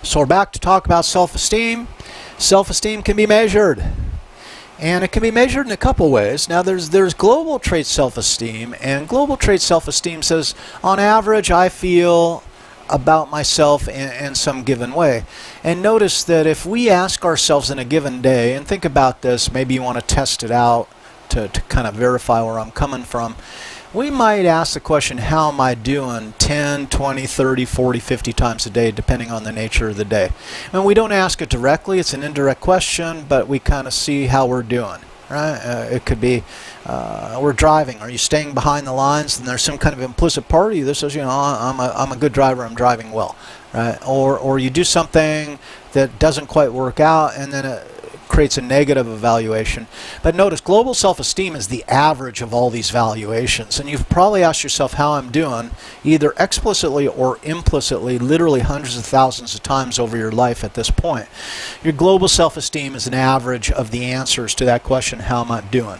So we're back to talk about self-esteem. Self-esteem can be measured, and it can be measured in a couple ways. Now there's global trait self-esteem, and global trait self-esteem says on average I feel about myself in some given way. And notice that if we ask ourselves in a given day, and think about this, maybe you want to test it out to kind of verify where I'm coming from. We might ask the question, how am I doing 10, 20, 30, 40, 50 times a day, depending on the nature of the day. And we don't ask it directly, it's an indirect question, but we kind of see how we're doing. Right? It could be, we're driving. Are you staying behind the lines? And there's some kind of implicit part of you that says, you know, I'm a good driver, I'm driving well. Right? Or you do something that doesn't quite work out, and then it creates a negative evaluation. But notice, global self-esteem is the average of all these valuations. And you've probably asked yourself how I'm doing, either explicitly or implicitly, literally hundreds of thousands of times over your life at this point. Your global self-esteem is an average of the answers to that question, how am I doing?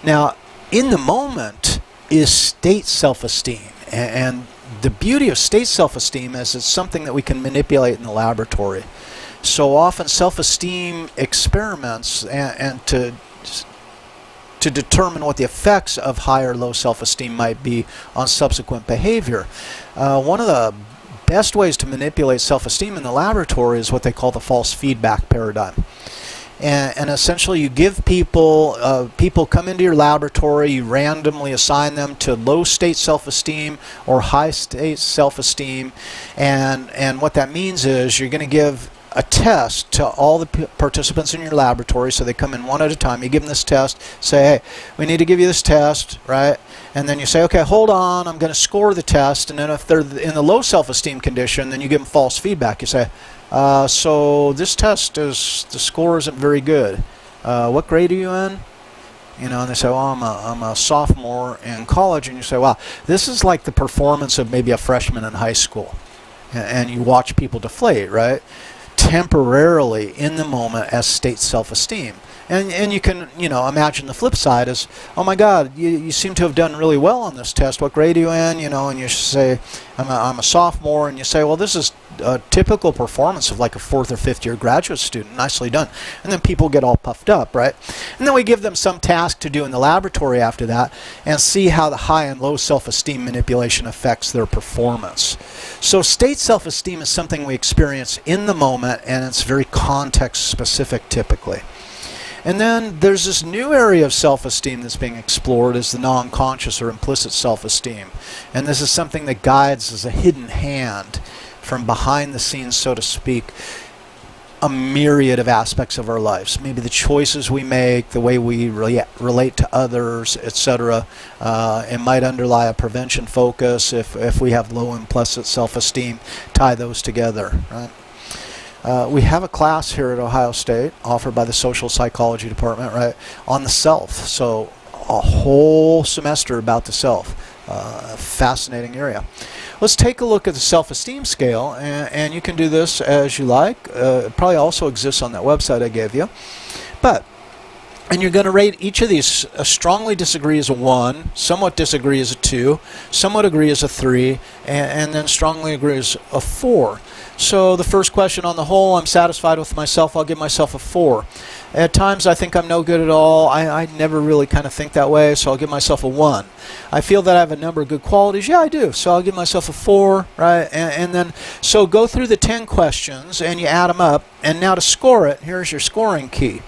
Now, in the moment is state self-esteem. And the beauty of state self-esteem is it's something that we can manipulate in the laboratory. So often self-esteem experiments and to determine what the effects of high or low self-esteem might be on subsequent behavior. One of the best ways to manipulate self-esteem in the laboratory is what they call the false feedback paradigm. And essentially you give people, people come into your laboratory, you randomly assign them to low state self-esteem or high state self-esteem, and what that means is you're going to give a test to all the participants in your laboratory. So they come in one at a time, you give them this test, say, hey, we need to give you this test, right? And then you say, okay, hold on, I'm going to score the test. And then if they're in the low self-esteem condition, then you give them false feedback. You say, so this test is, the score isn't very good. What grade are you in? You know, and they say, well, I'm a sophomore in college. And you say, wow, this is like the performance of maybe a freshman in high school. And you watch people deflate, right? Temporarily in the moment as state self-esteem. And you can, you know, imagine the flip side is, oh my God, you seem to have done really well on this test. What grade are you in? You know, and you say, I'm a sophomore, and you say, well, this is a typical performance of like a 4th or 5th year graduate student. Nicely done. And then people get all puffed up, right? And then we give them some task to do in the laboratory after that and see how the high and low self-esteem manipulation affects their performance. So state self-esteem is something we experience in the moment, and it's very context specific typically. And then there's this new area of self-esteem that's being explored is the non-conscious or implicit self-esteem. And this is something that guides as a hidden hand from behind the scenes, so to speak, a myriad of aspects of our lives. Maybe the choices we make, the way we relate to others, etc. It might underlie a prevention focus if we have low implicit self-esteem. Tie those together, right? We have a class here at Ohio State offered by the Social Psychology Department, right, on the self. So a whole semester about the self. Fascinating area. Let's take a look at the self-esteem scale, and you can do this as you like. It probably also exists on that website I gave you. And you're going to rate each of these. Strongly disagree as a 1, somewhat disagree as a 2, somewhat agree as a 3, and then strongly agree as a 4. So the first question, on the whole, I'm satisfied with myself, I'll give myself a 4. At times I think I'm no good at all. I never really kind of think that way, so I'll give myself a 1. I feel that I have a number of good qualities. Yeah, I do. So I'll give myself a 4, right? And then, so go through the 10 questions and you add them up. And now to score it, here's your scoring key.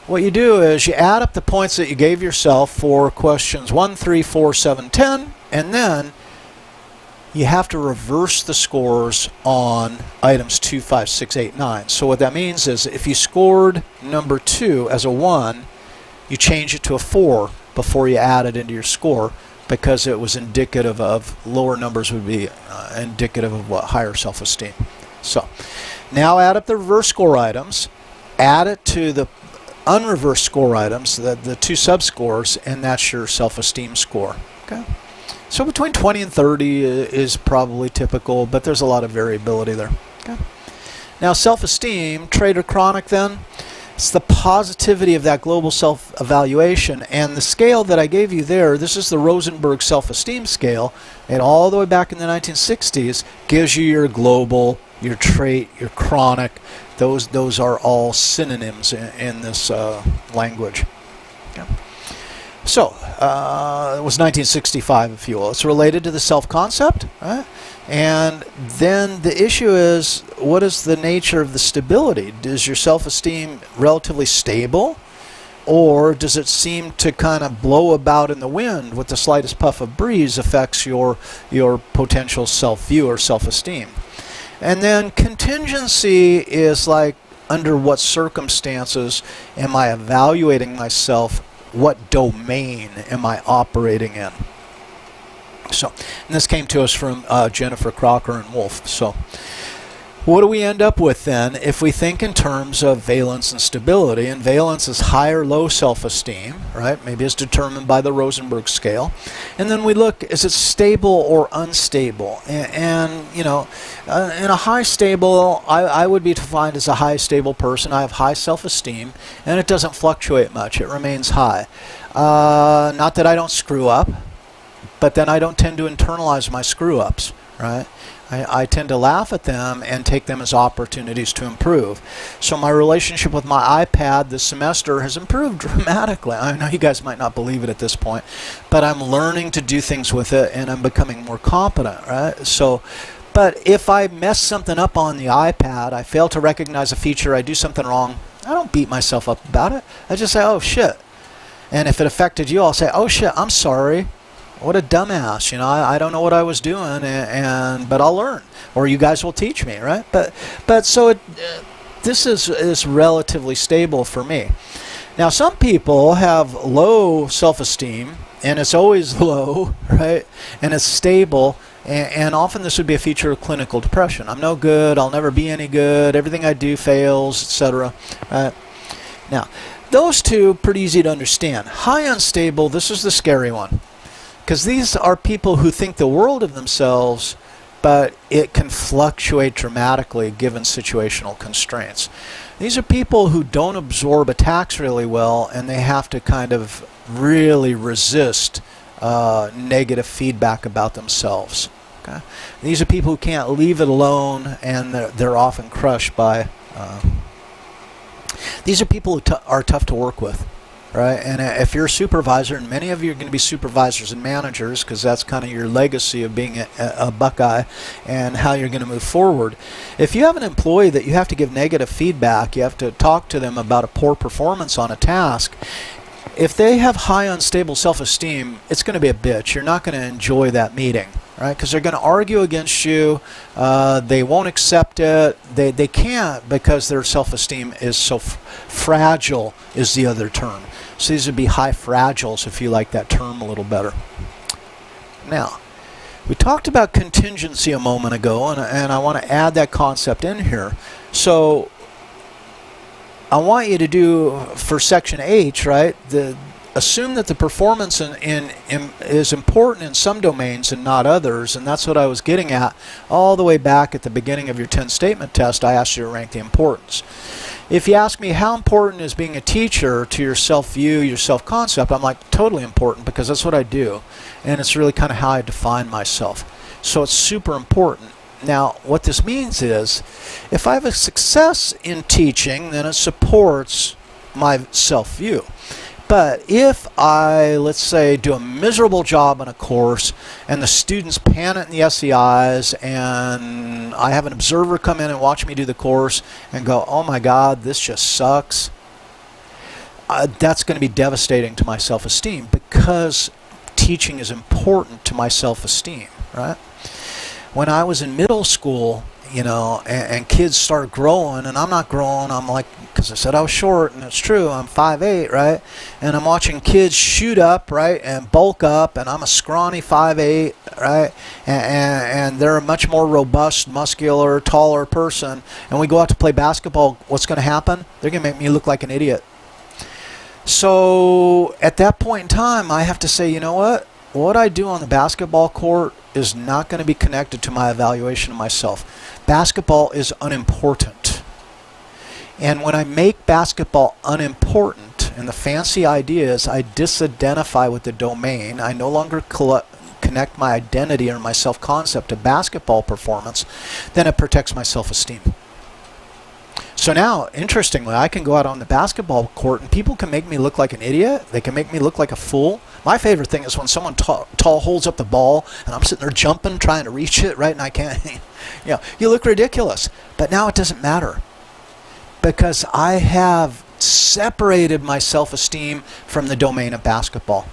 What you do is you add up the points that you gave yourself for questions 1, 3, 4, 7, 10, and then you have to reverse the scores on items 2, 5, 6, 8, 9. So what that means is if you scored number 2 as a 1, you change it to a 4 before you add it into your score, because it was indicative of lower numbers would be indicative of what higher self-esteem. So now add up the reverse score items, add it to the unreversed score items, the 2 sub-scores, and that's your self-esteem score. Okay. So between 20 and 30 is probably typical, but there's a lot of variability there. Okay. Now self-esteem, trait or chronic then, it's the positivity of that global self-evaluation. And the scale that I gave you there, this is the Rosenberg self-esteem scale, and all the way back in the 1960s gives you your global your trait, your chronic. Those are all synonyms in this language. Okay. So, it was 1965, if you will. It's related to the self-concept, right? And then the issue is, what is the nature of the stability? Is your self-esteem relatively stable? Or does it seem to kind of blow about in the wind with the slightest puff of breeze affects your potential self-view or self-esteem? And then contingency is like, under what circumstances am I evaluating myself? What domain am I operating in? So, and this came to us from Jennifer Crocker and Wolf. So, what do we end up with then if we think in terms of valence and stability? And valence is high or low self-esteem, right? Maybe it's determined by the Rosenberg scale. And then we look, is it stable or unstable? And you know, in a high stable, I would be defined as a high stable person. I have high self-esteem, and it doesn't fluctuate much. It remains high. Not that I don't screw up, but then I don't tend to internalize my screw-ups, right? I tend to laugh at them and take them as opportunities to improve. So my relationship with my iPad this semester has improved dramatically. I know you guys might not believe it at this point, but I'm learning to do things with it and I'm becoming more competent, right? So, but if I mess something up on the iPad, I fail to recognize a feature, I do something wrong, I don't beat myself up about it. I just say, oh shit. And if it affected you, I'll say, oh shit, I'm sorry. What a dumbass, you know, I don't know what I was doing, but I'll learn, or you guys will teach me, right? But so this is relatively stable for me. Now, some people have low self-esteem, and it's always low, right? And it's stable, and often this would be a feature of clinical depression. I'm no good, I'll never be any good, everything I do fails, etc. Right? Now, those two, pretty easy to understand. High unstable, this is the scary one. Because these are people who think the world of themselves, but it can fluctuate dramatically given situational constraints. These are people who don't absorb attacks really well, and they have to kind of really resist negative feedback about themselves. Okay? These are people who can't leave it alone, and they're often crushed by... these are people who are tough to work with. Right, and if you're a supervisor, and many of you are going to be supervisors and managers, because that's kind of your legacy of being a Buckeye and how you're going to move forward. If you have an employee that you have to give negative feedback, you have to talk to them about a poor performance on a task. If they have high unstable self-esteem, it's going to be a bitch. You're not going to enjoy that meeting, right? Because they're going to argue against you. They won't accept it. They can't because their self-esteem is so fragile, is the other term. So these would be high fragiles, if you like that term a little better. Now, we talked about contingency a moment ago, and I want to add that concept in here. So I want you to do, for section H, right, assume that the performance is important in some domains and not others, and that's what I was getting at all the way back at the beginning of your 10-statement test. I asked you to rank the importance. If you ask me how important is being a teacher to your self-view, your self-concept, I'm like, totally important, because that's what I do, and it's really kind of how I define myself. So it's super important. Now, what this means is, if I have a success in teaching, then it supports my self-view. But if I, let's say, do a miserable job on a course and the students pan it in the SEIs and I have an observer come in and watch me do the course and go, oh my God, this just sucks, that's going to be devastating to my self-esteem, because teaching is important to my self-esteem, right? When I was in middle school, you know, and kids start growing, and I'm not growing, I'm like, because I said I was short, and it's true, I'm 5'8", right? And I'm watching kids shoot up, right, and bulk up, and I'm a scrawny 5'8", right? And they're a much more robust, muscular, taller person, and we go out to play basketball, what's going to happen? They're going to make me look like an idiot. So at that point in time, I have to say, you know what I do on the basketball court is not going to be connected to my evaluation of myself. Basketball is unimportant. And when I make basketball unimportant, and the fancy idea is I disidentify with the domain, I no longer connect connect my identity or my self-concept to basketball performance, then it protects my self-esteem. So now, interestingly, I can go out on the basketball court and people can make me look like an idiot. They can make me look like a fool. My favorite thing is when someone tall holds up the ball and I'm sitting there jumping, trying to reach it, right? And I can't, you look ridiculous. But now it doesn't matter because I have separated my self-esteem from the domain of basketball.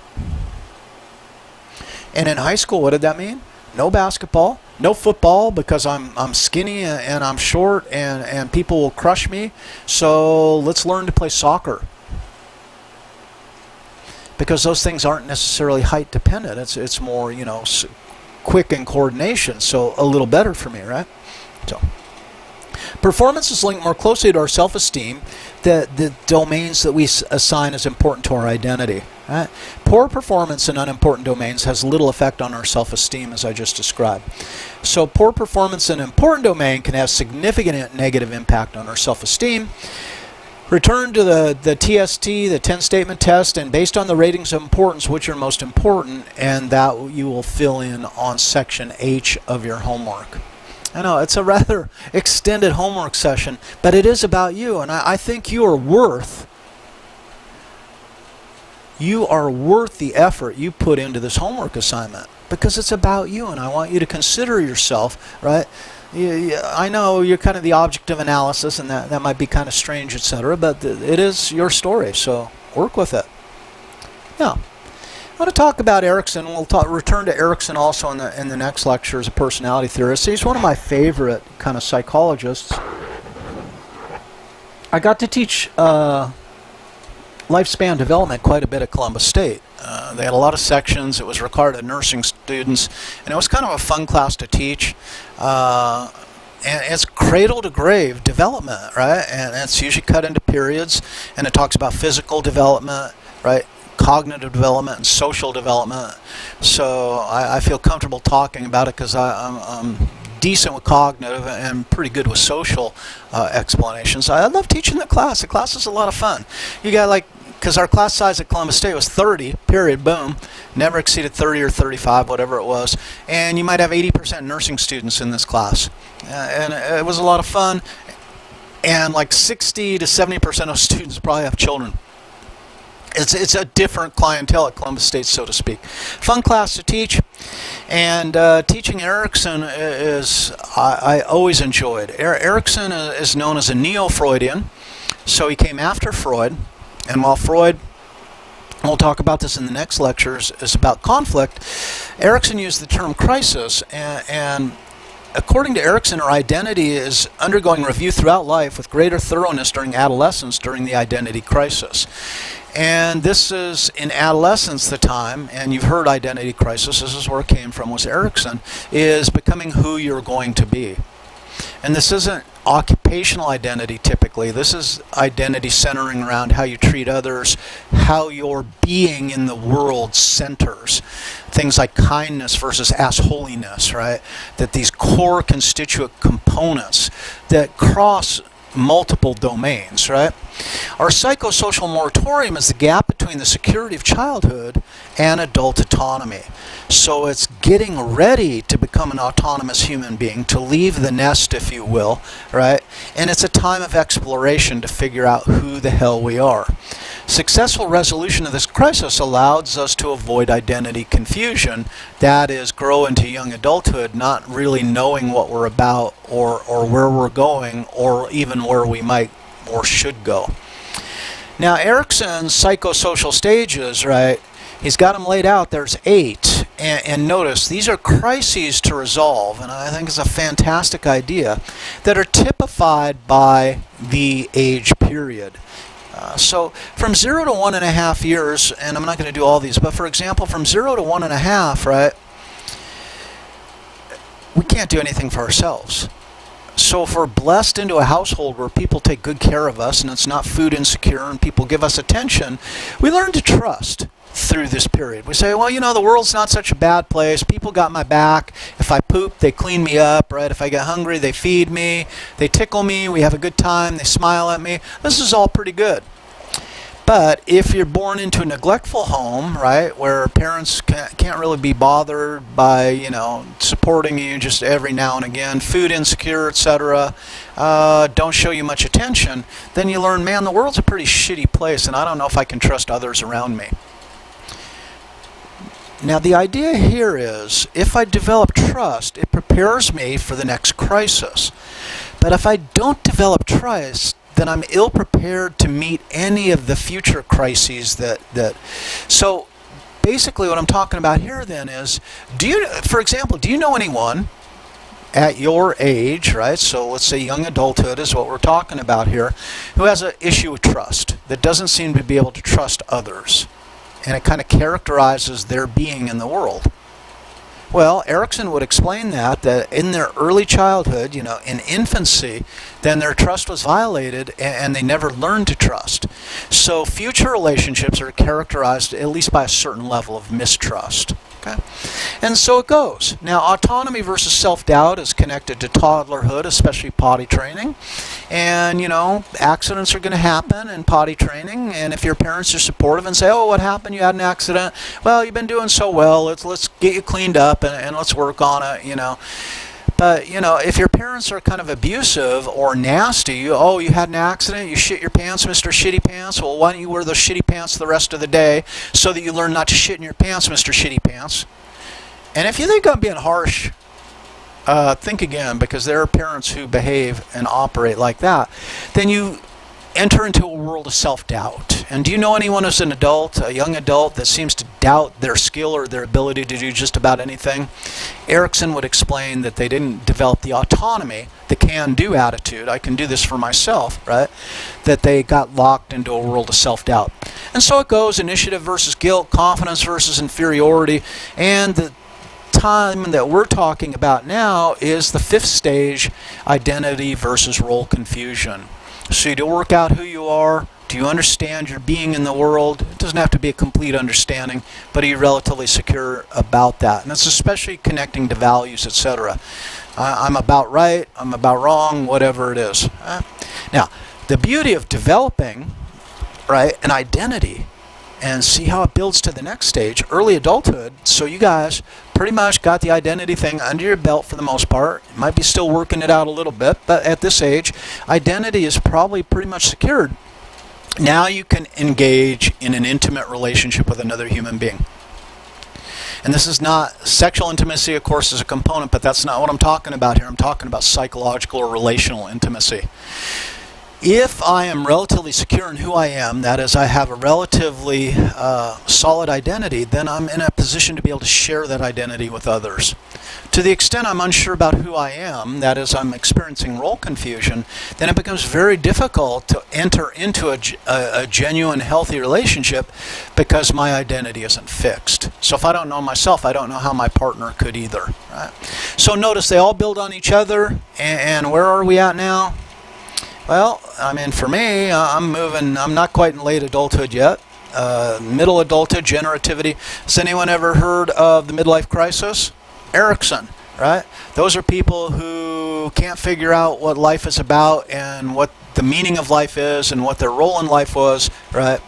And in high school, what did that mean? No basketball, no football because I'm skinny and I'm short and people will crush me. So let's learn to play soccer. Because those things aren't necessarily height dependent. It's more, quick in coordination. So a little better for me, right? So performance is linked more closely to our self-esteem, the domains that we assign as important to our identity. Right? Poor performance in unimportant domains has little effect on our self-esteem, as I just described. So poor performance in an important domain can have significant negative impact on our self-esteem. Return to the TST, the 10-statement test, and based on the ratings of importance, which are most important, and that you will fill in on section H of your homework. I know, it's a rather extended homework session, but it is about you, and I think you are worth the effort you put into this homework assignment because it's about you, and I want you to consider yourself, right? I know you're kind of the object of analysis, and that might be kind of strange, etc., but it is your story, so work with it. Yeah. I want to talk about Erikson. We'll return to Erikson also in the next lecture as a personality theorist. He's one of my favorite kind of psychologists. I got to teach lifespan development quite a bit at Columbus State. They had a lot of sections. It was required of nursing students, and it was kind of a fun class to teach. And it's cradle to grave development, right? And it's usually cut into periods, and it talks about physical development, right? Cognitive development and social development. So I feel comfortable talking about it because I'm decent with cognitive and pretty good with social explanations. I love teaching the class. The class is a lot of fun. You got because our class size at Columbus State was 30, period, boom. Never exceeded 30 or 35, whatever it was. And you might have 80% nursing students in this class. And it was a lot of fun. And 60 to 70% of those students probably have children. It's a different clientele at Columbus State, so to speak. Fun class to teach. And teaching Erikson I always enjoyed. Erikson is known as a neo-Freudian. So he came after Freud. And while Freud, we'll talk about this in the next lectures, is about conflict, Erikson used the term crisis. And according to Erikson, our identity is undergoing review throughout life with greater thoroughness during adolescence during the identity crisis. And this is in adolescence the time, and you've heard identity crisis, this is where it came from, was Erikson, is becoming who you're going to be. And this isn't occupational identity typically. This is identity centering around how you treat others, how your being in the world centers. Things like kindness versus assholiness, right? That these core constituent components that cross multiple domains, right? Our psychosocial moratorium is the gap between the security of childhood and adult autonomy. So it's getting ready to become an autonomous human being, to leave the nest, if you will, right? And it's a time of exploration to figure out who the hell we are. Successful resolution of this crisis allows us to avoid identity confusion, that is, grow into young adulthood not really knowing what we're about or where we're going or even where we might or should go. Now, Erikson's psychosocial stages, right, he's got them laid out. There's 8. And notice, these are crises to resolve, and I think it's a fantastic idea, that are typified by the age period. So from 0 to 1.5 years, and I'm not going to do all these, but for example, from 0 to 1.5, right, we can't do anything for ourselves. So if we're blessed into a household where people take good care of us and it's not food insecure and people give us attention, we learn to trust through this period. We say, well, the world's not such a bad place. People got my back. If I poop, they clean me up, right? If I get hungry, they feed me. They tickle me. We have a good time. They smile at me. This is all pretty good. But if you're born into a neglectful home, right, where parents can't really be bothered by, supporting you just every now and again, food insecure, etc., don't show you much attention, then you learn, man, the world's a pretty shitty place, and I don't know if I can trust others around me. Now, the idea here is, if I develop trust, it prepares me for the next crisis. But if I don't develop trust, then I'm ill-prepared to meet any of the future crises So, basically what I'm talking about here then is, for example, do you know anyone at your age, right, so let's say young adulthood is what we're talking about here, who has an issue with trust, that doesn't seem to be able to trust others? And it kind of characterizes their being in the world. Well, Erickson would explain that in their early childhood, in infancy, then their trust was violated and they never learned to trust. So future relationships are characterized at least by a certain level of mistrust. Okay? And so it goes. Now, autonomy versus self-doubt is connected to toddlerhood, especially potty training. And, accidents are going to happen in potty training. And if your parents are supportive and say, oh, what happened? You had an accident. Well, you've been doing so well. Let's get you cleaned up and let's work on it, But, if your parents are kind of abusive or nasty, you had an accident, you shit your pants, Mr. Shitty Pants. Well, why don't you wear those shitty pants the rest of the day so that you learn not to shit in your pants, Mr. Shitty Pants? And if you think I'm being harsh, think again, because there are parents who behave and operate like that. Then you enter into a world of self-doubt. And do you know anyone who's an adult, a young adult, that seems to doubt their skill or their ability to do just about anything? Erickson would explain that they didn't develop the autonomy, the can-do attitude, I can do this for myself, right? That they got locked into a world of self-doubt. And so it goes, initiative versus guilt, confidence versus inferiority, and the time that we're talking about now is the fifth stage, identity versus role confusion. So to work out who you are, do you understand your being in the world? It doesn't have to be a complete understanding, but are you relatively secure about that? And it's especially connecting to values, etc. I'm about right, I'm about wrong, whatever it is. Now, the beauty of developing, right, an identity and see how it builds to the next stage, early adulthood, so you guys pretty much got the identity thing under your belt for the most part. You might be still working it out a little bit, but at this age, identity is probably pretty much secured. Now you can engage in an intimate relationship with another human being. And this is not, sexual intimacy, of course, is a component, but that's not what I'm talking about here. I'm talking about psychological or relational intimacy. If I am relatively secure in who I am, that is, I have a relatively solid identity, then I'm in a position to be able to share that identity with others. To the extent I'm unsure about who I am, that is, I'm experiencing role confusion, then it becomes very difficult to enter into a genuine, healthy relationship because my identity isn't fixed. So if I don't know myself, I don't know how my partner could either. Right? So notice they all build on each other, and where are we at now? Well, I mean, for me, I'm not quite in late adulthood yet. Middle adulthood, generativity. Has anyone ever heard of the midlife crisis? Erickson, right? Those are people who can't figure out what life is about and what the meaning of life is and what their role in life was, right?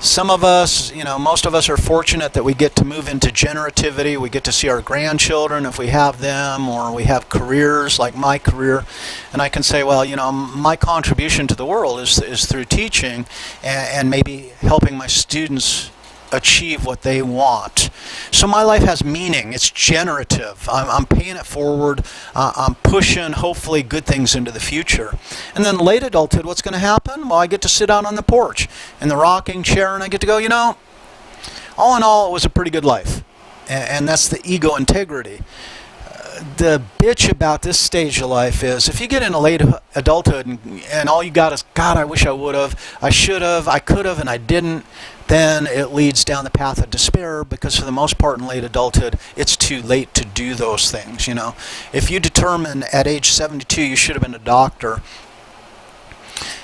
Some of us, most of us are fortunate that we get to move into generativity. We get to see our grandchildren if we have them, or we have careers like my career. And I can say, well, my contribution to the world is through teaching and maybe helping my students achieve what they want. So my life has meaning. It's generative. I'm paying it forward. I'm pushing, hopefully, good things into the future. And then late adulthood, what's going to happen? Well, I get to sit out on the porch in the rocking chair, and I get to go, all in all, it was a pretty good life. And that's the ego integrity. The bitch about this stage of life is if you get into late adulthood and all you got is, God, I wish I would have, I should have, I could have, and I didn't, then it leads down the path of despair because for the most part in late adulthood, it's too late to do those things, If you determine at age 72 you should have been a doctor,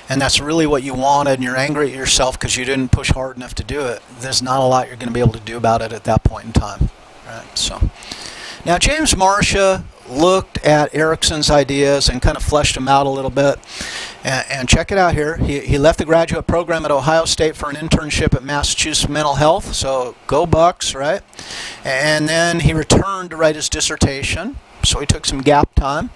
and that's really what you wanted, and you're angry at yourself because you didn't push hard enough to do it, there's not a lot you're going to be able to do about it at that point in time. Right? So, now James Marcia looked at Erickson's ideas and kind of fleshed them out a little bit. And check it out here. He left the graduate program at Ohio State for an internship at Massachusetts Mental Health. So go Bucks, right? And then he returned to write his dissertation. So he took some gap time.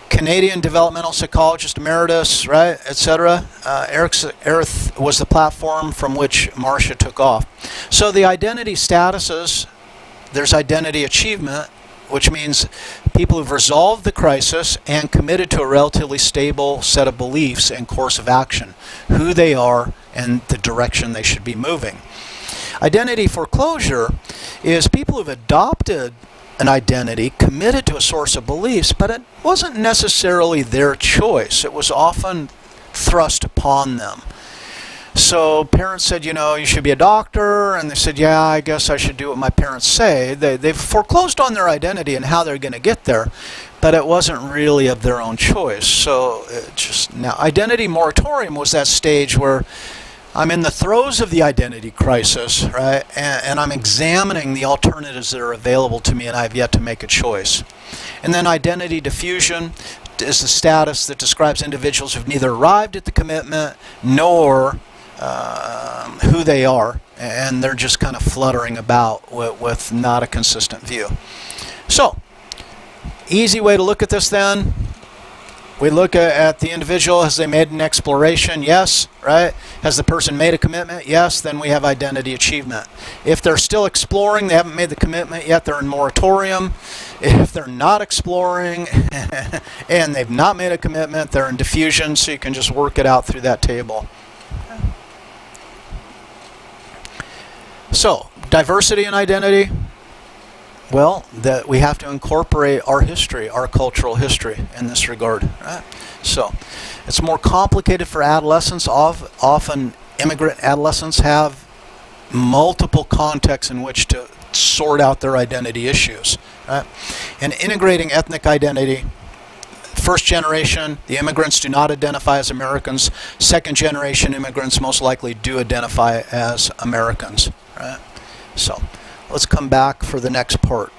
Canadian developmental psychologist emeritus, right, etc. Earth was the platform from which Marcia took off. So the identity statuses, there's identity achievement, which means people who've resolved the crisis and committed to a relatively stable set of beliefs and course of action, who they are and the direction they should be moving. Identity foreclosure is people who've adopted an identity, committed to a source of beliefs, but it wasn't necessarily their choice. It was often thrust upon them. So parents said, you know, you should be a doctor, and they said, yeah, I guess I should do what my parents say. They've foreclosed on their identity and how they're going to get there, but it wasn't really of their own choice. So now identity moratorium was that stage where I'm in the throes of the identity crisis, right? And I'm examining the alternatives that are available to me, and I've yet to make a choice. And then identity diffusion is the status that describes individuals who've neither arrived at the commitment nor who they are, and they're just kind of fluttering about with not a consistent view. So, easy way to look at this then. We look at the individual. Has they made an exploration? Yes, right? Has the person made a commitment? Yes, then we have identity achievement. If they're still exploring, they haven't made the commitment yet, they're in moratorium. If they're not exploring and they've not made a commitment, they're in diffusion, so you can just work it out through that table. So, diversity and identity. Well, that we have to incorporate our history, our cultural history in this regard. Right? So, it's more complicated for adolescents. Often, immigrant adolescents have multiple contexts in which to sort out their identity issues. Right? And integrating ethnic identity. First generation, the immigrants do not identify as Americans. Second generation immigrants most likely do identify as Americans. Right? So, let's come back for the next part.